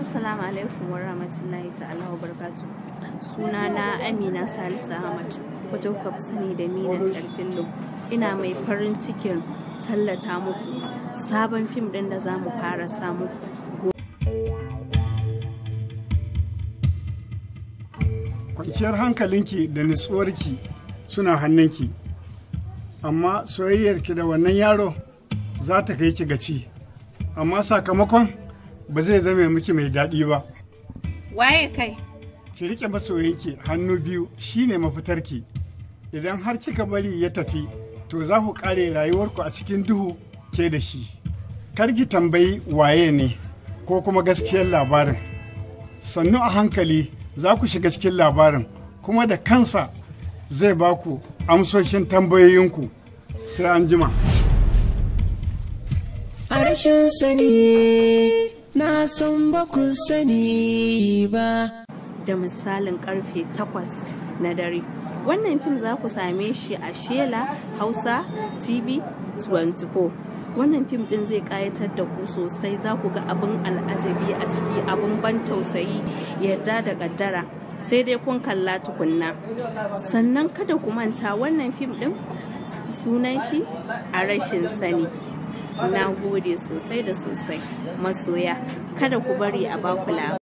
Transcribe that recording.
Assalamu alaikum wa rahmatullahi ta'ala wa barakatuh. Sunana Amina Salisu Ahmad, wacce kuka fi sani da Meenat Yar'Fillo. Ina mai farin cikin tallata muku sabon fim ɗin da za mu fara samu. Kwanciyar hankalinki da nutsuwarki suna hannunki, amma soyayyarki da wannan yaro za ta kai ki gaci, amma sakamakon ba zai zame miki mai daɗi ba. Waye kai? Ki rike masoyinki hannu biyu shine mafitarki. Idan har kika bari ya tafi, to za ku ƙare rayuwarku a cikin duhu ke da shi. Kar ki tambayi waye ne ko kuma gaskiyar labarin. Sannu a hankali za ku shiga cikin labarin, kuma da kansa zai ba ku amsoshin tambayoyinku. Sai an jima. A rashin sani na san ba ku sani ba. Da misalin karfe 8 na dare. Wannan fim za ku same shi a Shela Hausa TV 24. Wannan fim din zai kayatar da ku sosai, za ku ga abin al'ajabi a ciki, abin ban tausayi, yarda da kaddara, sai dai kun kalla tukunna. Sannan kada ku manta wannan fim din sunan shi A Rashin Sani. Na gode sosai da sosai masoya, kada ku bari a baku labari.